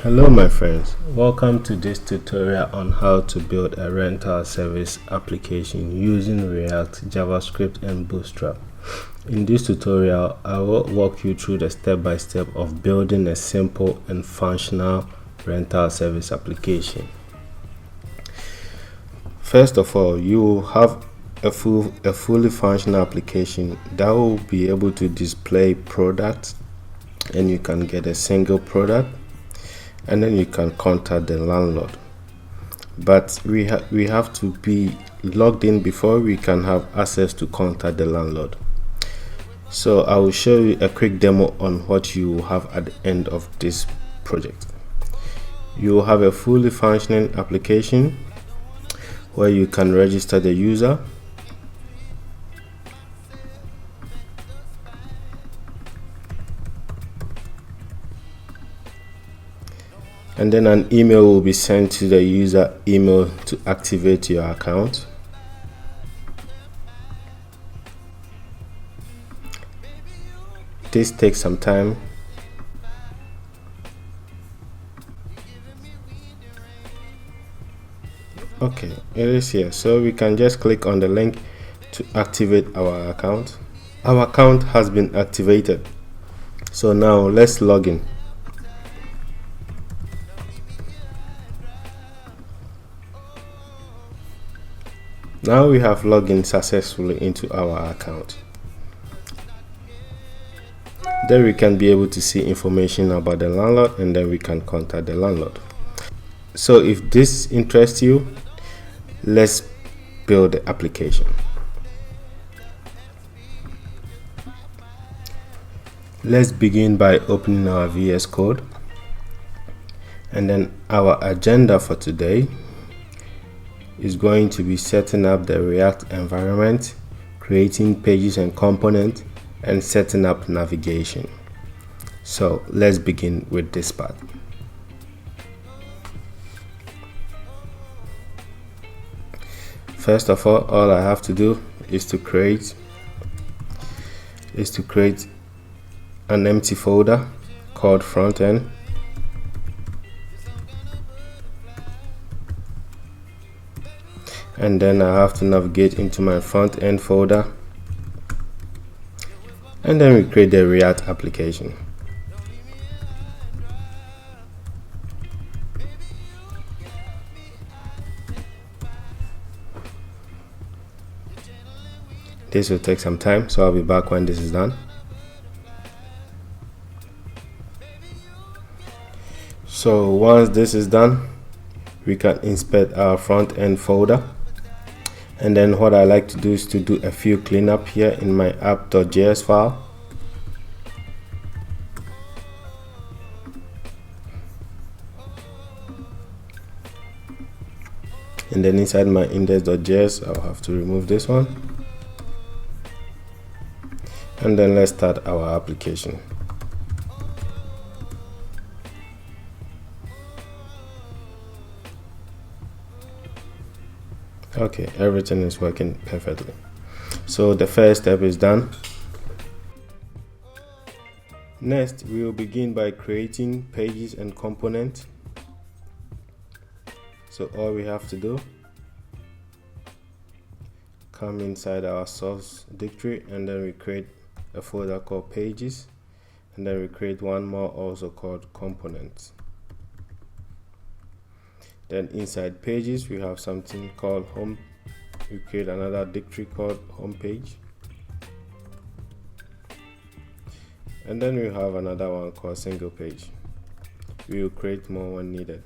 Hello my friends, welcome to this tutorial on how to build a rental service application using React, JavaScript and Bootstrap. In this tutorial, I will walk you through the step-by-step of building a simple and functional rental service application. First of all, you will have a fully functional application that will be able to display products, and you can get a single product, and then you can contact the landlord. But we have to be logged in before we can have access to contact the landlord. So I will show you a quick demo on what you will have at the end of this project. You will have a fully functioning application where you can register the user, and then an email will be sent to the user email to activate your account. This takes some time. Okay, it is here, so we can just click on the link to activate our account. Our account has been activated, so now let's log in. Now we have logged in successfully into our account. Then we can be able to see information about the landlord, and then we can contact the landlord. So if this interests you, let's build the application. Let's begin by opening our VS Code, and then our agenda for today is going to be setting up the React environment, creating pages and components, and setting up navigation. So let's begin with this part. First of all I have to do is to create an empty folder called frontend. And then I have to navigate into my front end folder, and then we create the React application. This will take some time, so I'll be back when this is done. So once this is done, we can inspect our front end folder. And then what I like to do is to do a few cleanup here in my app.js file. And then inside my index.js, I'll have to remove this one. And then let's start our application. Okay, everything is working perfectly. So the first step is done. Next, we will begin by creating pages and components. So all we have to do, come inside our source directory, and then we create a folder called pages, and then we create one more also called components. Then inside pages we have something called home. We create another directory called homepage, and then we have another one called single page. We will create more when needed.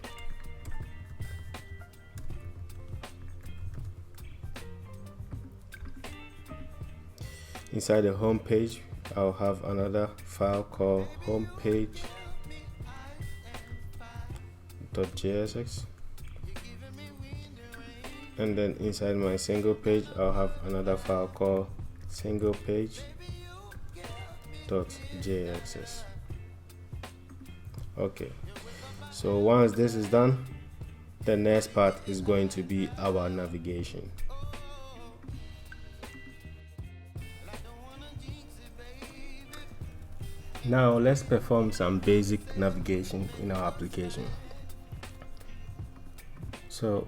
Inside the home page, I'll have another file called homepage.jsx, and then inside my single page, I'll have another file called singlepage.jsx. Okay, so once this is done, the next part is going to be our navigation. Now let's perform some basic navigation in our application. So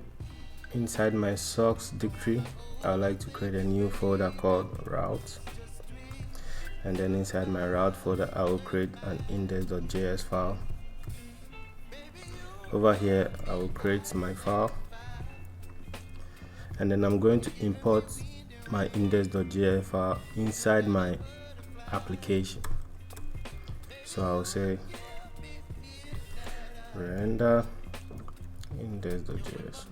inside my socks directory, I would like to create a new folder called routes, and then inside my route folder I will create an index.js file. Over here I will create my file, and then I'm going to import my index.js file inside my application. So I'll say render index.js.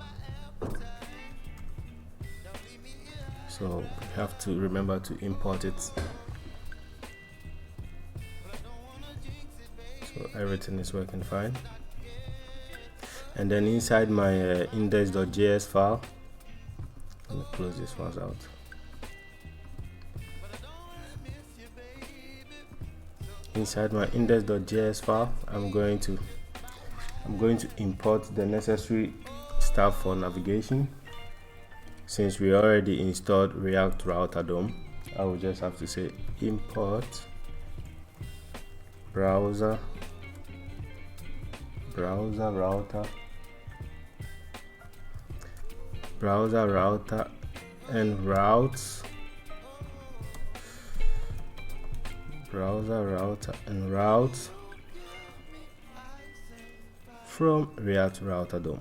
So we have to remember to import it. So everything is working fine. And then inside my index.js file, let me close this one out. Inside my index.js file, I'm going to import the necessary stuff for navigation. Since we already installed React Router DOM, I will just have to say import browser router and routes, from React Router DOM.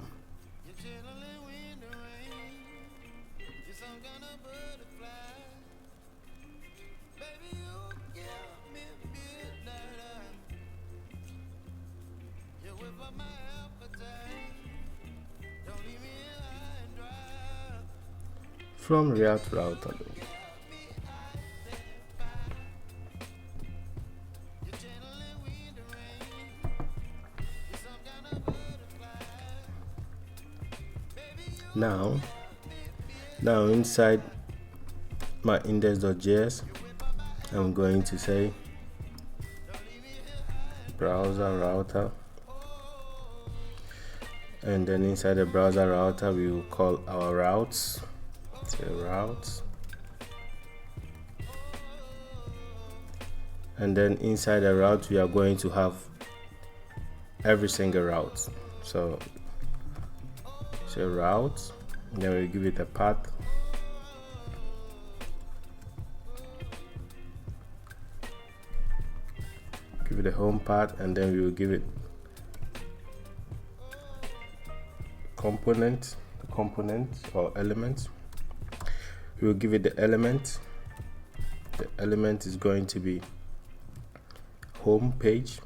From React Router DOM. Now inside my index.js, I'm going to say browser router, and then inside the browser router we will call our routes. Say routes, and then inside the route we are going to have every single route. So say routes, and then we give it a path. Give it a home path, and then we will give it component or element. We will give it the element. The element is going to be home page.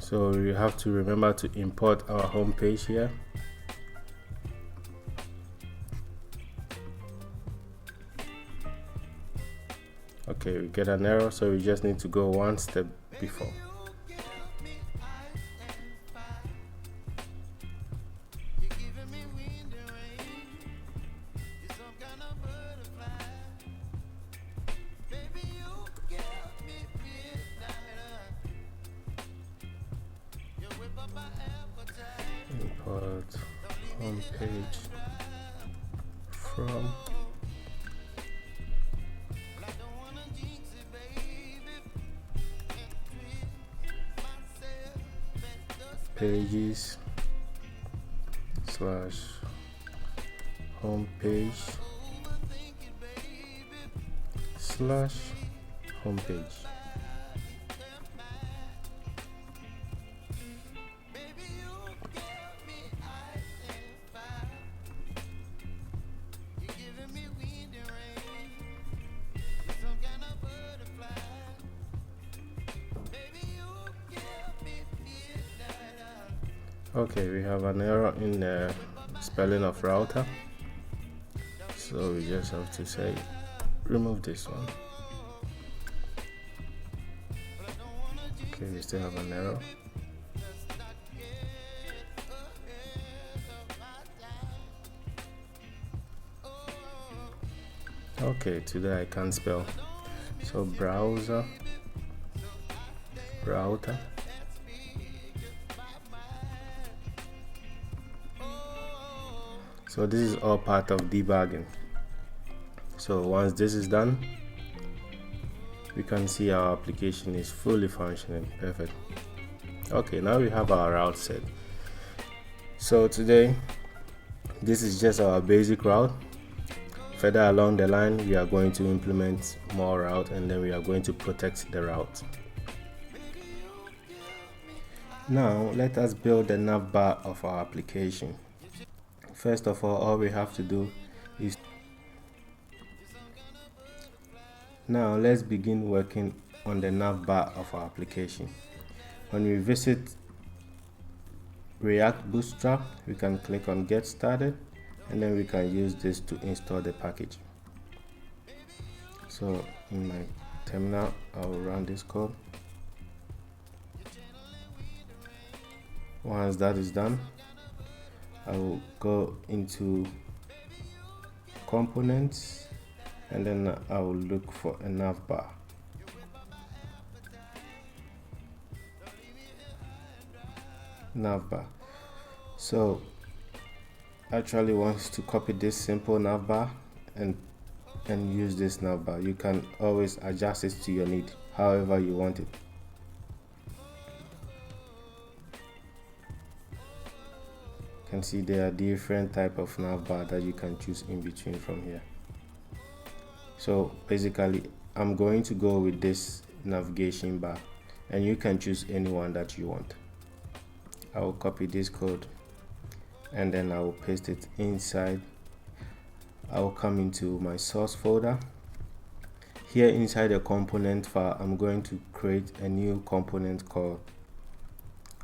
So we have to remember to import our home page here. Okay, we get an error, so we just need to go one step before. Import home page from pages / home page / home page. Okay, we have an error in the spelling of router, so we just have to say remove this one. Okay, we still have an error. Okay, today I can't spell. So browser, router. So this is all part of debugging. So once this is done, we can see our application is fully functioning. Perfect. Okay, now we have our route set. So today, this is just our basic route. Further along the line, we are going to implement more route, and then we are going to protect the route. Now let us build the navbar of our application. First of all we have to do is, now let's begin working on the navbar of our application. When we visit React-Bootstrap, we can click on get started, and then we can use this to install the package. So in my terminal, I will run this code. Once that is done, I will go into components, and then I will look for a navbar. So actually wants to copy this simple navbar and use this navbar. You can always adjust it to your need, however you want it. You can see there are different type of navbar that you can choose in between from here. So basically I'm going to go with this navigation bar, and you can choose any one that you want. I will copy this code, and then I will paste it inside. I will come into my source folder. Here inside the component file, I'm going to create a new component called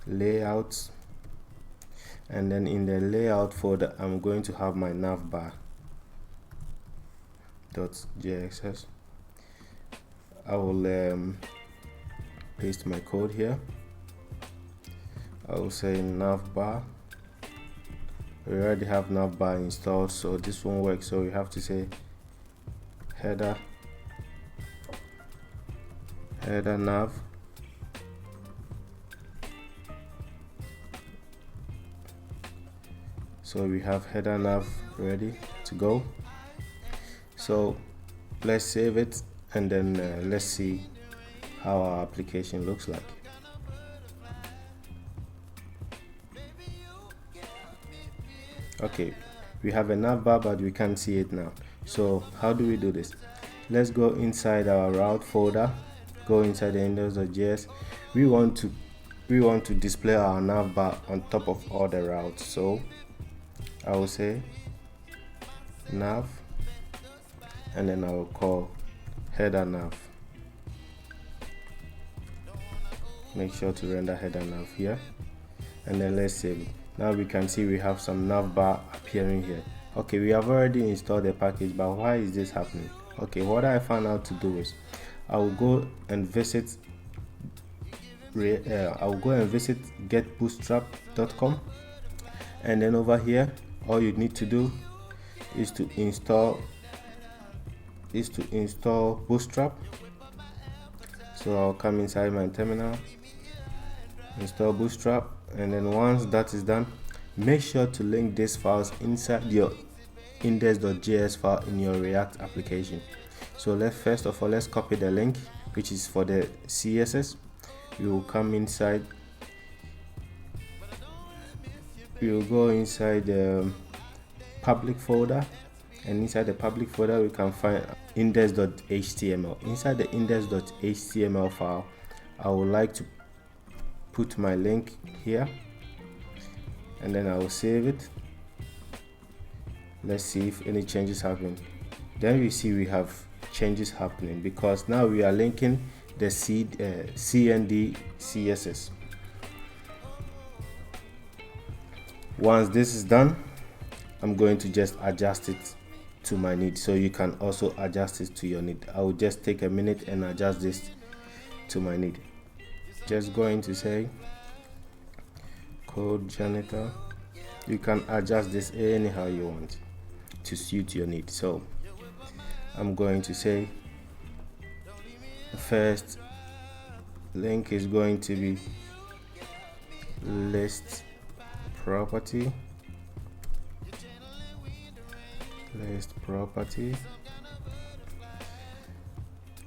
layouts, and then in the layout folder I'm going to have my navbar.js. I will paste my code here. I will say navbar. We already have navbar installed, so this won't work, so we have to say header nav. So we have header nav ready to go. So let's save it, and then let's see how our application looks like. Okay, we have a navbar, but we can't see it now. So how do we do this? Let's go inside our route folder, go inside the index.js. We want to display our navbar on top of all the routes. So I will say nav, and then I will call header nav. Make sure to render header nav here, and then let's save it. Now we can see we have some navbar appearing here. Okay, we have already installed the package, but why is this happening? Okay, what I found out to do is I will go and visit getbootstrap.com, and then over here all you need to do is to install Bootstrap. So I'll come inside my terminal, install Bootstrap, and then once that is done, make sure to link these files inside your index.js file in your React application. So first of all let's copy the link, which is for the CSS. We will come inside, we will go inside the public folder, and inside the public folder we can find index.html. Inside the index.html file, I would like to put my link here, and then I will save it. Let's see if any changes happen. Then we see we have changes happening, because now we are linking the CND CSS. Once this is done, I'm going to just adjust it to my need, so you can also adjust it to your need. I will just take a minute and adjust this to my need. Just going to say code janitor. You can adjust this anyhow you want to suit your need. So I'm going to say the first link is going to be list property.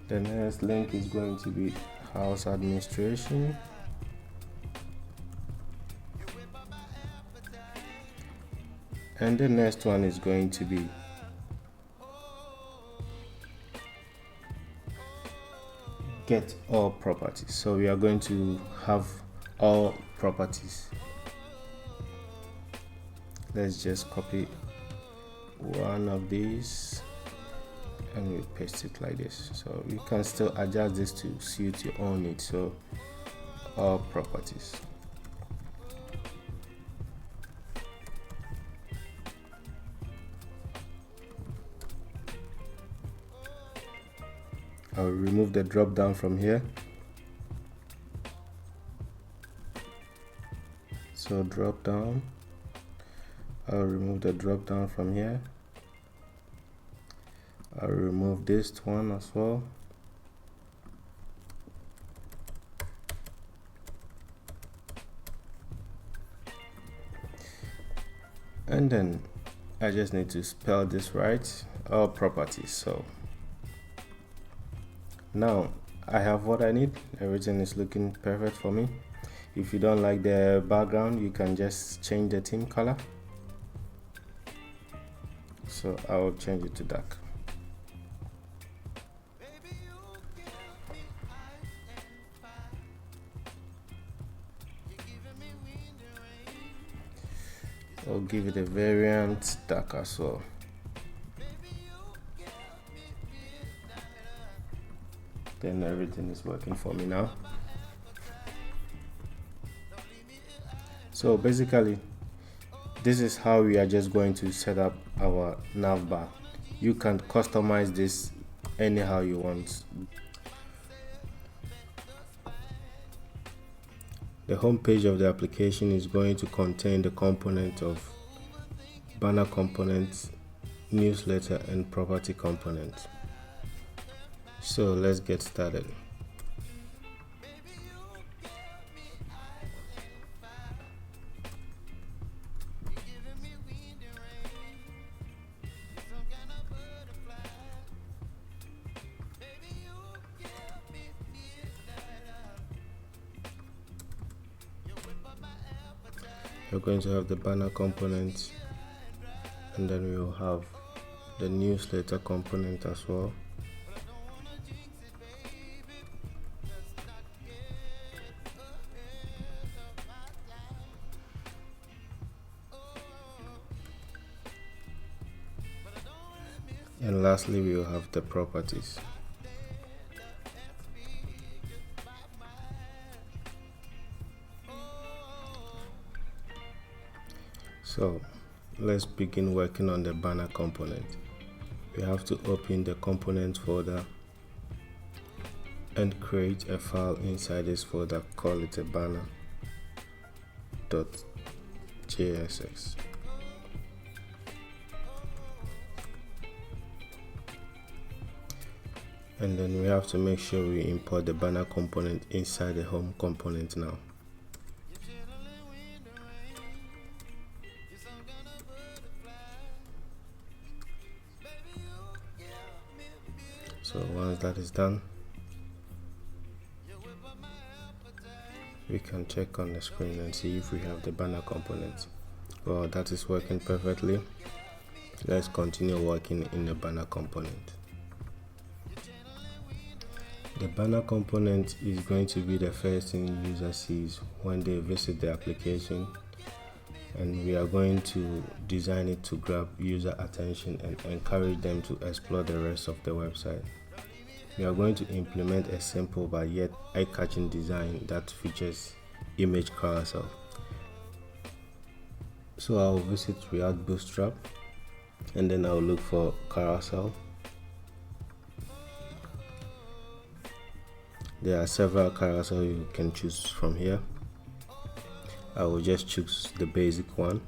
The next link is going to be house administration. And the next one is going to be get all properties. So we are going to have all properties. Let's just copy one of these and we paste it like this. So you can still adjust this to suit your own needs. So all properties. I'll remove the drop down from here. So drop down. I'll remove the drop down from here. I'll remove this one as well. And then I just need to spell this right. All properties. So now I have what I need. Everything is looking perfect for me. If you don't like the background, you can just change the theme color. So I'll change it to dark. I'll give it a variant dark as well. Then everything is working for me now. So basically, this is how we are just going to set up our navbar. You can customize this anyhow you want. The home page of the application is going to contain the component of banner component, newsletter, and property component. So let's get started. We're going to have the banner component, and then we will have the newsletter component as well. And lastly, we will have the properties. So let's begin working on the banner component. We have to open the component folder and create a file inside this folder. Call it a banner.jsx. And then we have to make sure we import the banner component inside the home component now. So once that is done, we can check on the screen and see if we have the banner component. Well, that is working perfectly. Let's continue working in the banner component. The banner component is going to be the first thing user sees when they visit the application, and we are going to design it to grab user attention and encourage them to explore the rest of the website. We are going to implement a simple but yet eye-catching design that features image carousel. So I'll visit React-Bootstrap and then I'll look for carousel. There are several carousel you can choose from here. I will just choose the basic one.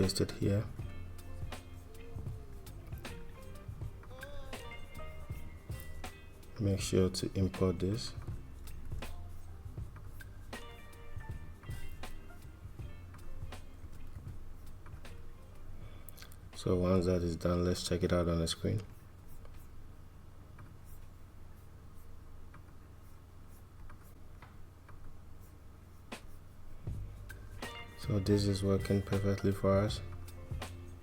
paste it here. Make sure to import this. So once that is done, let's check it out on the screen. So this is working perfectly for us.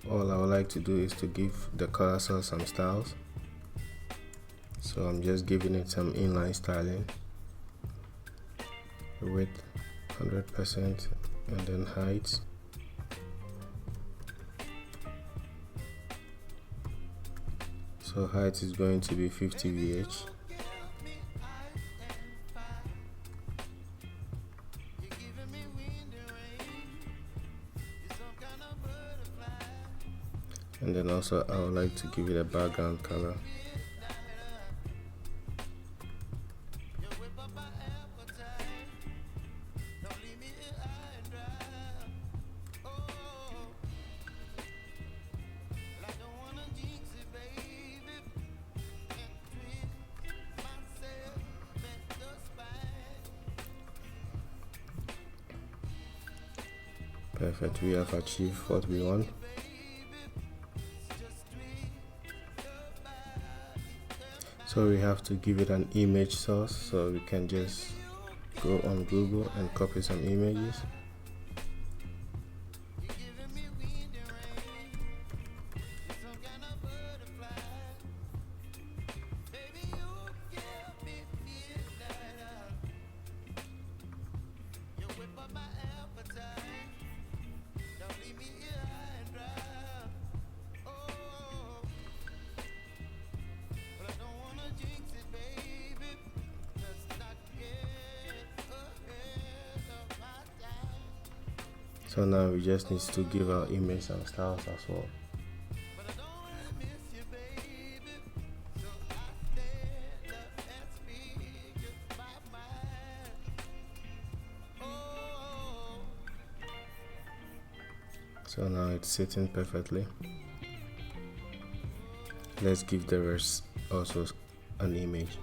All I would like to do is to give the cursor some styles. So I'm just giving it some inline styling, width 100%, and then height. So height is going to be 50 VH. And then also I would like to give it a background color. Perfect, we have achieved what we want. So we have to give it an image source, so we can just go on Google and copy some images. So now we just need to give our image some styles as well. So now it's sitting perfectly. Let's give the rest also an image.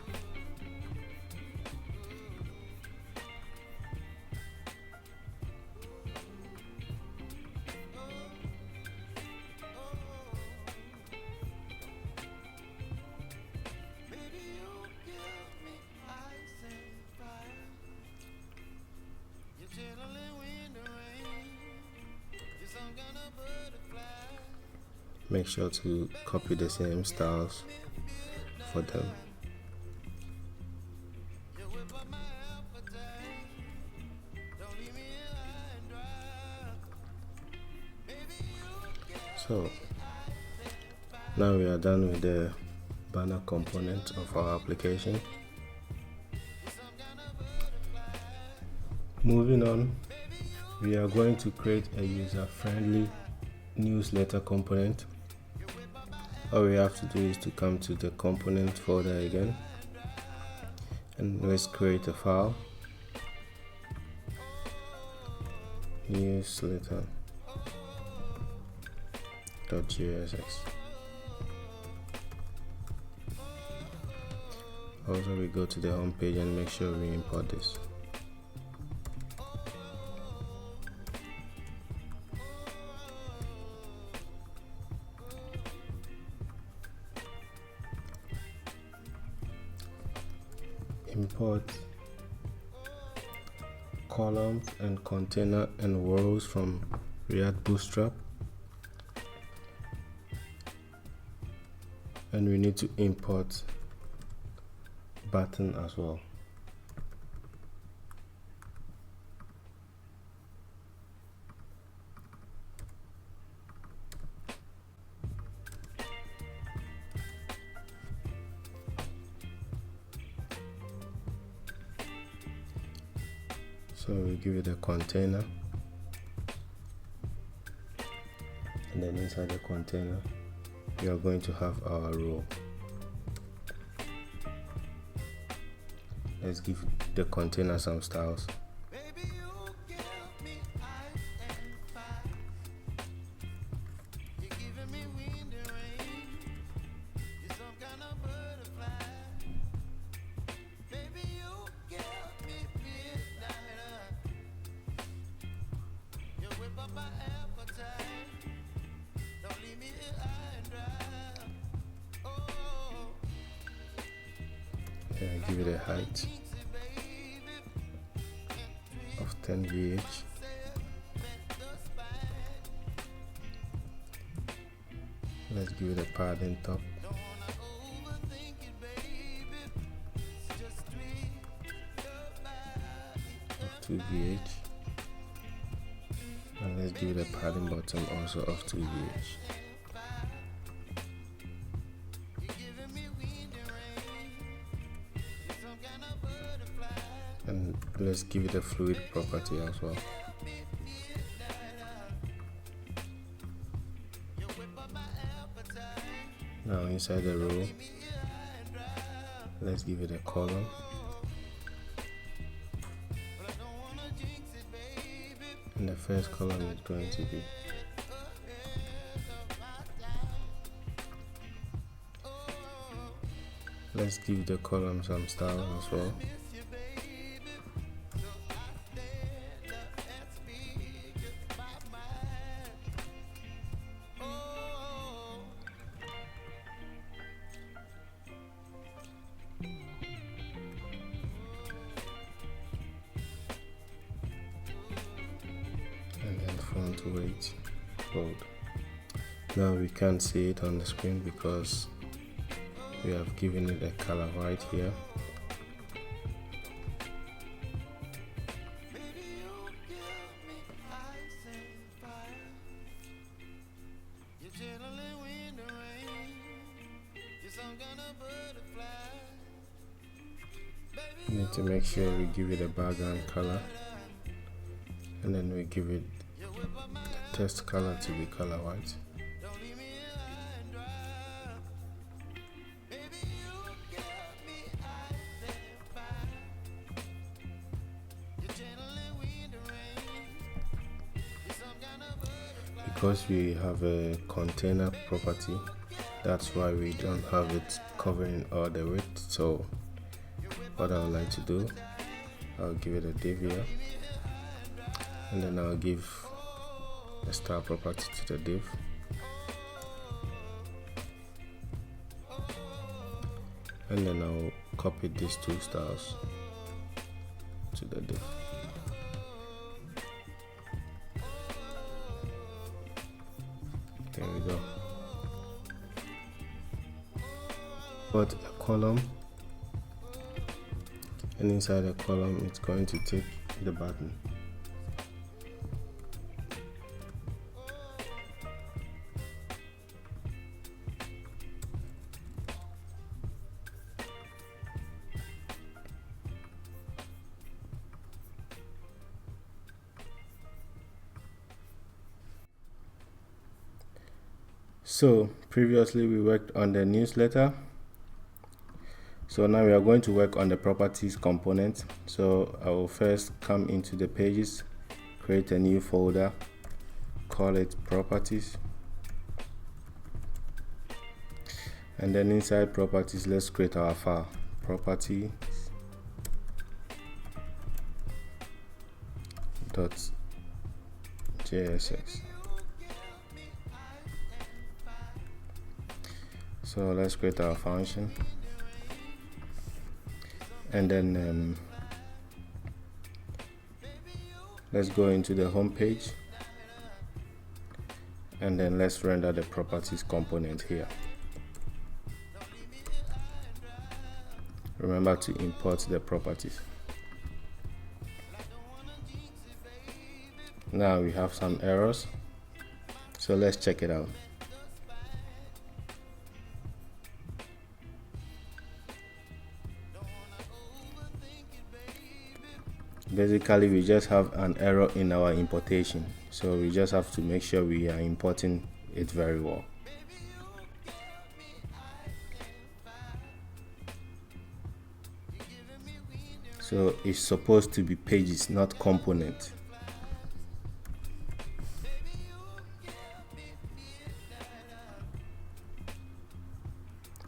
Make sure to copy the same styles for them. So now we are done with the banner component of our application. Moving on, we are going to create a user-friendly newsletter component. All we have to do is to come to the component folder again, and let's create a file, newsletter.jsx. Also, we go to the home page and make sure we import this. Import columns and container and rows from React-Bootstrap, and we need to import button as well. So we give it a container, and then inside the container we are going to have our row. Let's give the container some styles. Then give it a height of 10 VH. Let's give it a padding top of 2 VH, and let's give it a padding bottom also of 2 VH. And let's give it a fluid property as well. Now inside the row, let's give it a column. And the first column is going to be let's give the column some style as well. And then font weight bold. Now we can't see it on the screen because we have given it a color right here. We need to make sure we give it a background color, and then we give it the text color to be color white. Because we have a container property, that's why we don't have it covering all the width. So what I would like to do, I'll give it a div here, and then I'll give a style property to the div, and then I'll copy these two styles to the div. There we go. Put a column, and inside the column it's going to take the button. So previously we worked on the newsletter, so now we are going to work on the properties component. So I will first come into the pages, create a new folder, call it properties, and then inside properties let's create our file, properties .jsx. So let's create our function, and then let's go into the home page, and then let's render the properties component here. Remember to import the properties. Now we have some errors, so let's check it out. Basically we just have an error in our importation, so we just have to make sure we are importing it very well. So it's supposed to be pages, not component.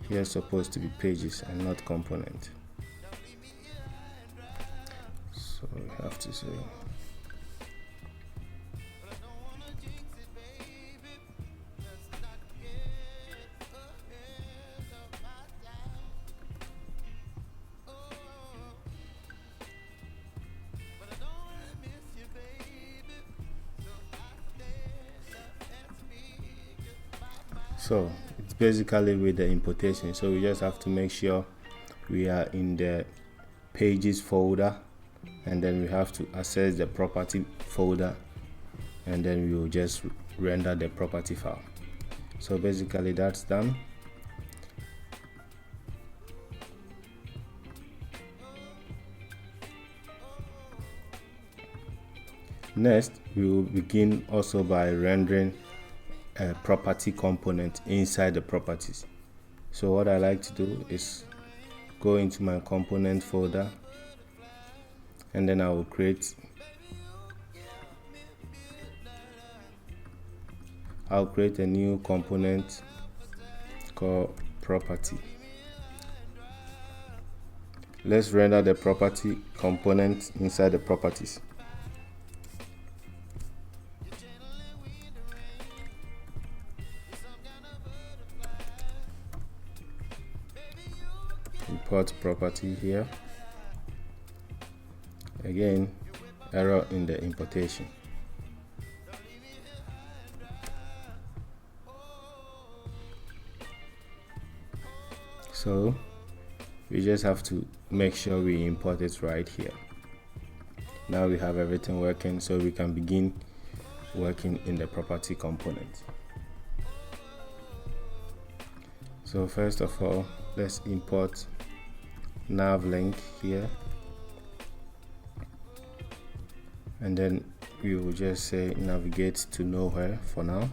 Here it's supposed to be pages and not component. So we have to say So it's basically with the importation. So we just have to make sure we are in the pages folder, and then we have to access the property folder, and then we will just render the property file. So basically that's done. Next, we will begin also by rendering a property component inside the properties. So what I like to do is go into my component folder, and then I will create a new component called property. Let's render the property component inside the properties. Import property here. Again, error in the importation. So we just have to make sure we import it right here. Now we have everything working, so we can begin working in the property component. So first of all, let's import nav link here, and then we will just say navigate to nowhere for now.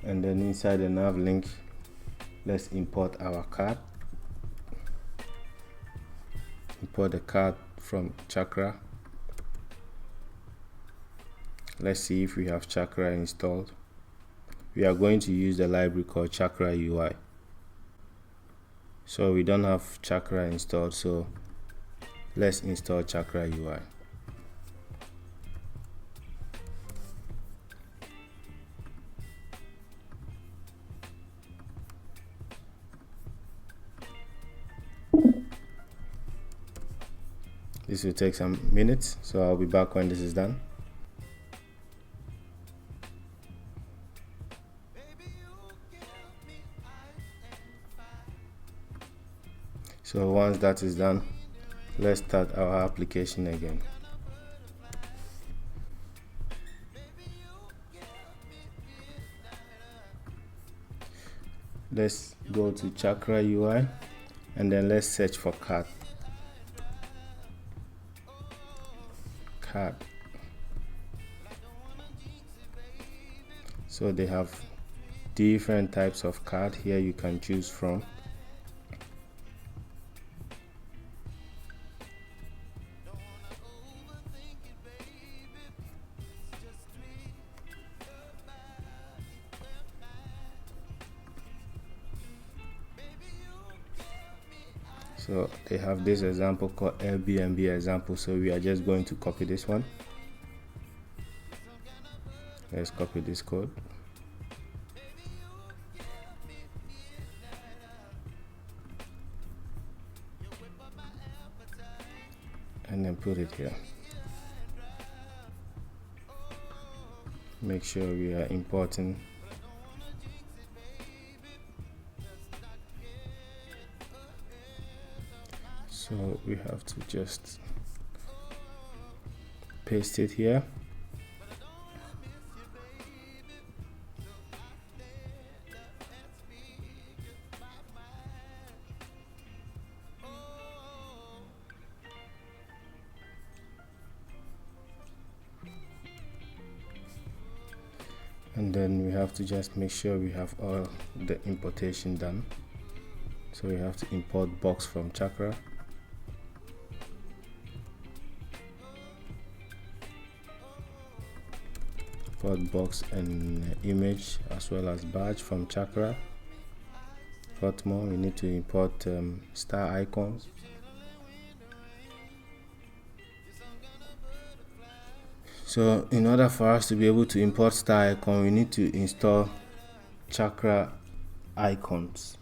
And then inside the nav link, let's import our card. Import the card from Chakra. Let's see if we have Chakra installed. We are going to use the library called Chakra UI. So we don't have Chakra installed, so let's install Chakra UI. This will take some minutes, so I'll be back when this is done. So once that is done, let's start our application again. Let's go to Chakra UI, and then let's search for card. So they have different types of card here you can choose from. So they have this example called Airbnb example, so we are just going to copy this one. Let's copy this code. And then put it here. Make sure we are importing. So we have to just paste it here. And then we have to just make sure we have all the importation done. So we have to import box from Chakra. Import box and image as well as badge from Chakra. What more? We need to import star icons. So in order for us to be able to import star icon, we need to install Chakra icons.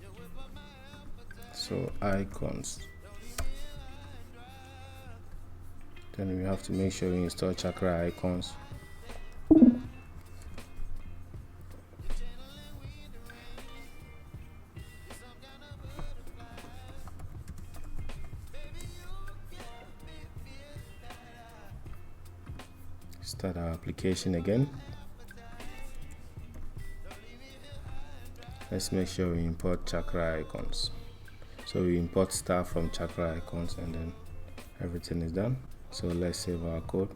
So icons. Then we have to make sure we install Chakra icons. start our application again. Let's make sure we import chakra icons. So we import star from chakra icons, and then everything is done. So let's save our code.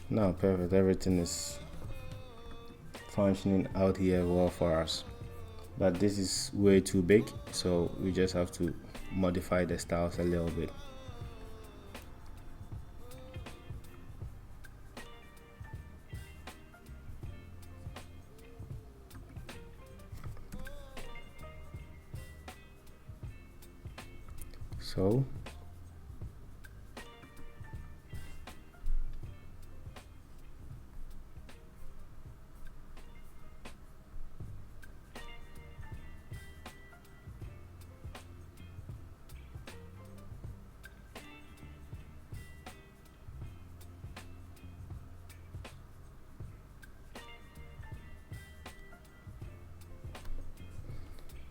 Now perfect, everything is functioning out here well for us, but this is way too big, so we just have to modify the styles a little bit.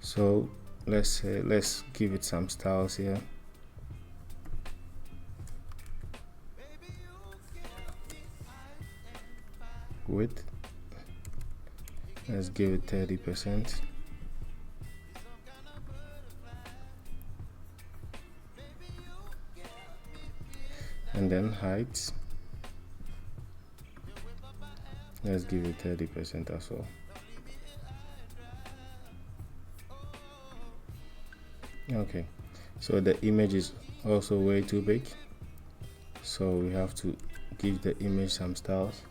So let's give it some styles here. Width, let's give it 30%. And then height, let's give it 30% as well. Okay, so the image is also way too big, so we have to give the image some styles.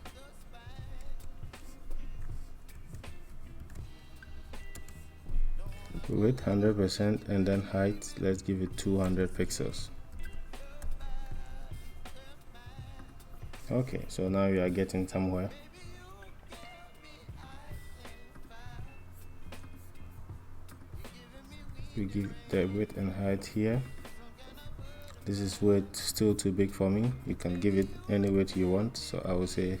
Width 100%, and then height, let's give it 200 pixels. Okay, so now we are getting somewhere. We give the width and height here. This is width still too big for me. You can give it any width you want, so I will say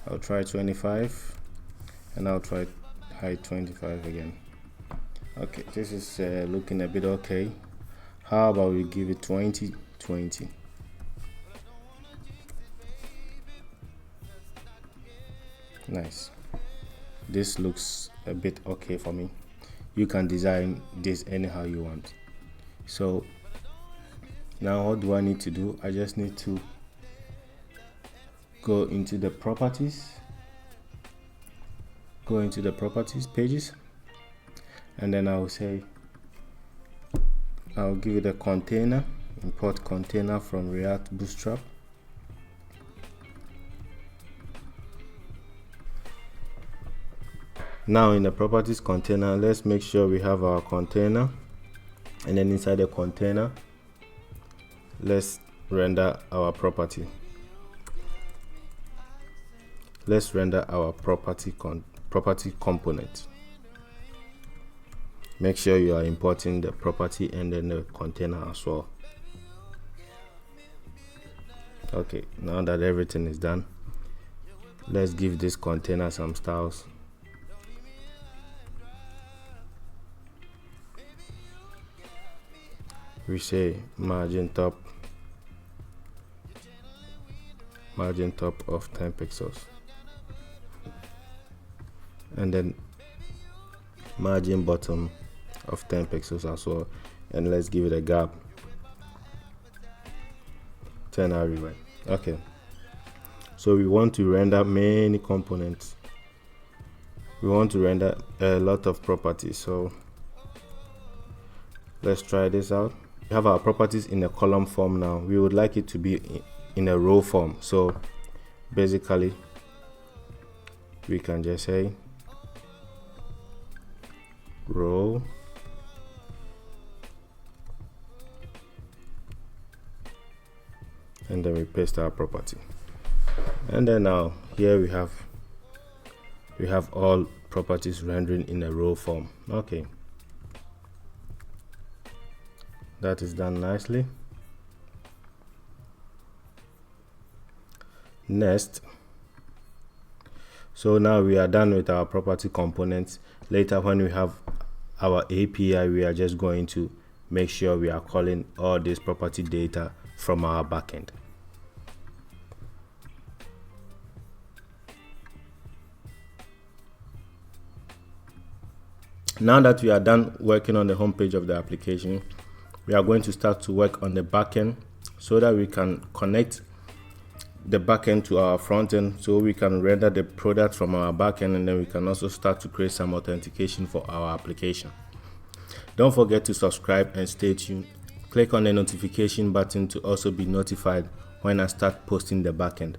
I'll try 25, and I'll try height 25 again. Okay, this is looking a bit okay. How about we give it 20. Nice. This looks a bit okay for me. You can design this anyhow you want. So now what do I need to do? I just need to go into the properties pages, and then I'll say I'll give it a container, import container from React-Bootstrap. Now in the properties container, let's make sure we have our container, and then inside the container let's render our property. Let's render our property component. Make sure you are importing the property and then the container as well. Okay, now that everything is done, let's give this container some styles. We say margin top of 10 pixels, and then margin bottom of 10 pixels as well, and let's give it a gap 10 everywhere. Okay, so we want to render many components. We want to render a lot of properties, so let's try this out. We have our properties in a column form now. We would like it to be in a row form, so basically we can just say row and then we paste our property, and then now here we have all properties rendering in a row form. Okay, that is done nicely. Next, so now we are done with our property components. Later when we have our API, we are just going to make sure we are calling all this property data from our backend. Now that we are done working on the home page of the application, we are going to start to work on the backend so that we can connect the backend to our front end, so we can render the product from our backend, and then we can also start to create some authentication for our application. Don't forget to subscribe and stay tuned. Click on the notification button to also be notified when I start posting the backend.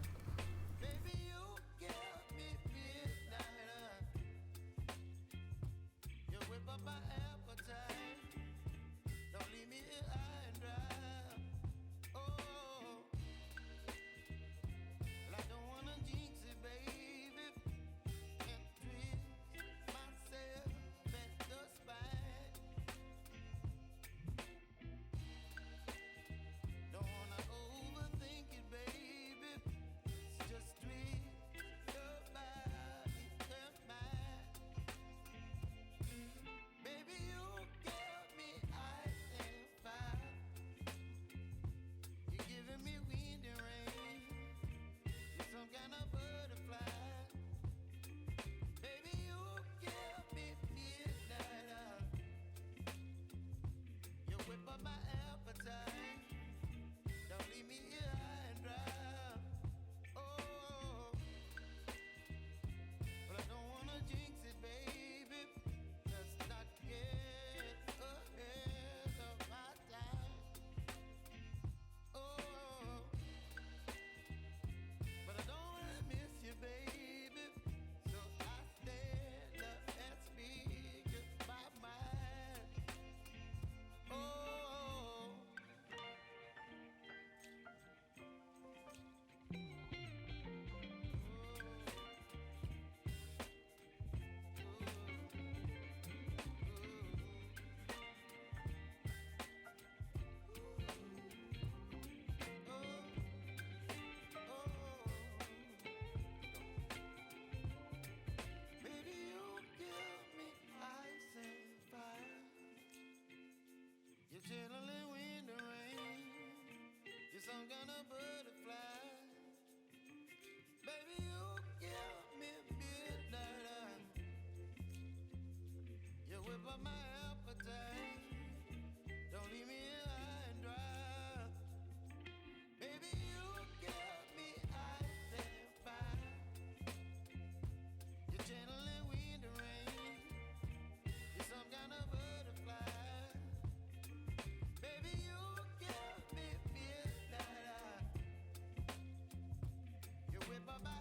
Chilling in the rain, you're some kind of butterfly. Baby, you give me midnight. You whip up my appetite. Don't leave me high and dry. Baby, you give me ice and fire. You're channeling wind and rain. You're some kind of butterfly. Baby, you give me midnight. You whip up my